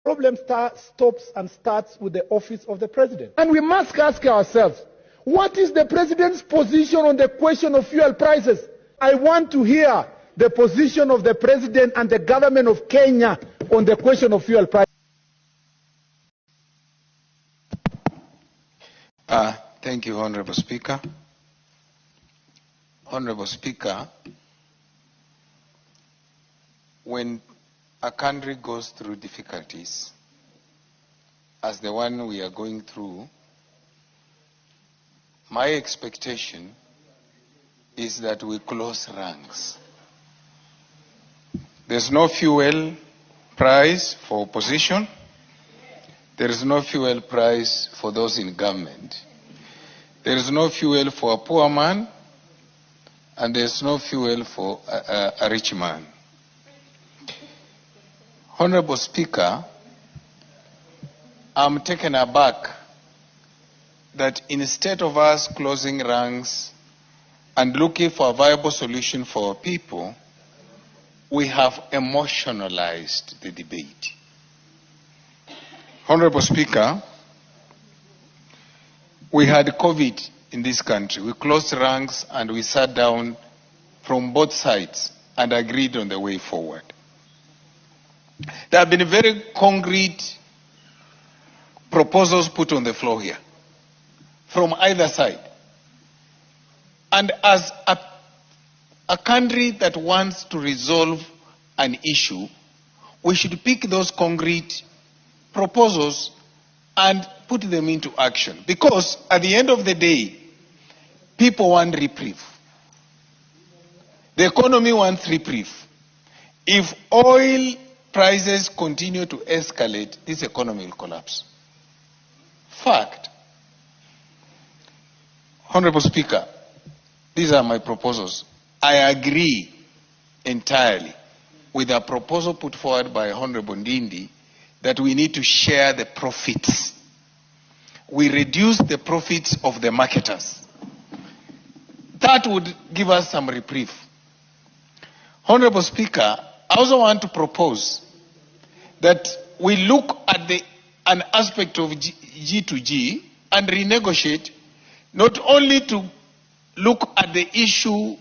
problem stops and starts with the office of the president. And we must ask ourselves, what is the president's position on the question of fuel prices? I want to hear the position of the president and the government of Kenya on the question of fuel prices. Thank you, Honorable Speaker. Honorable Speaker, when a country goes through difficulties, as the one we are going through, my expectation is that we close ranks. There's no fuel price for opposition. There is no fuel price for those in government. There is no fuel for a poor man, and there's no fuel for a rich man. Honorable Speaker, I'm taken aback that instead of us closing ranks and looking for a viable solution for our people, we have emotionalized the debate. Honorable Speaker, we had COVID in this country. We closed ranks and we sat down from both sides and agreed on the way forward. There have been very concrete proposals put on the floor here from either side. And as a country that wants to resolve an issue, we should pick those concrete proposals and put them into action. Because at the end of the day, people want reprieve. The economy wants reprieve. If oil prices continue to escalate, this economy will collapse. Fact. Honorable Speaker, these are my proposals. I agree entirely with a proposal put forward by Honorable Ndindi that we need to share the profits. We reduce the profits of the marketers. That would give us some reprieve. Honorable Speaker, I also want to propose that we look at an aspect of G2G and renegotiate, not only to look at the issue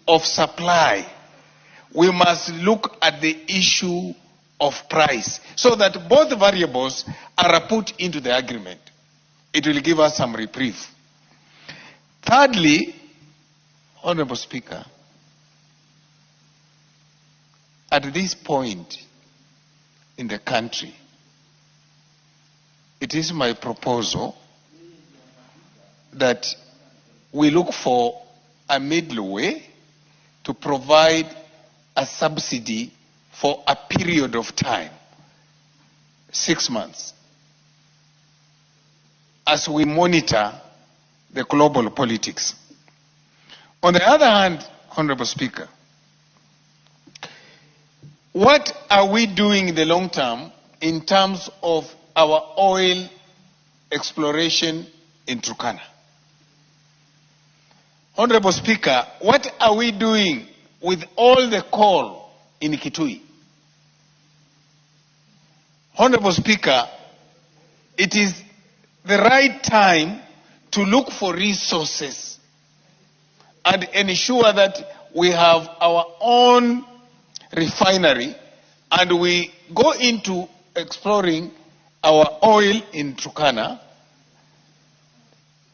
of supply, we must look at the issue of price, so that both variables are put into the agreement. It will give us some reprieve. Thirdly, Honorable Speaker, at this point in the country, it is my proposal that we look for a middle way to provide a subsidy for a period of time, 6 months, as we monitor the global politics. On the other hand, Honorable Speaker, what are we doing in the long term in terms of our oil exploration in Turkana? Honorable Speaker, what are we doing with all the coal in Kitui? Honorable Speaker, it is the right time to look for resources and ensure that we have our own refinery and we go into exploring our oil in Turkana.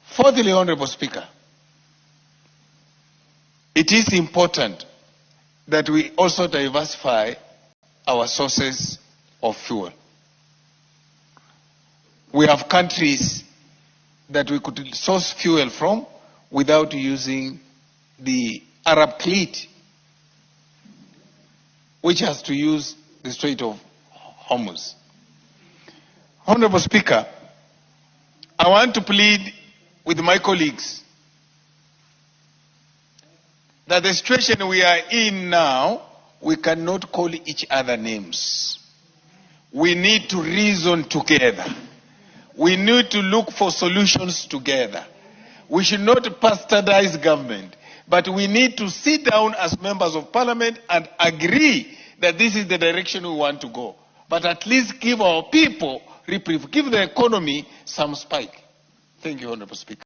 Fourthly, Honorable Speaker, it is important that we also diversify our sources of fuel. We have countries that we could source fuel from without using the Arab fleet, which has to use the Strait of Hormuz. Honorable Speaker, I want to plead with my colleagues that the situation we are in now, we cannot call each other names. We need to reason together. We need to look for solutions together. We should not bastardize government, but we need to sit down as members of parliament and agree that this is the direction we want to go. But but at least give our people reprieve, give the economy some spike. Thank you, Honorable Speaker.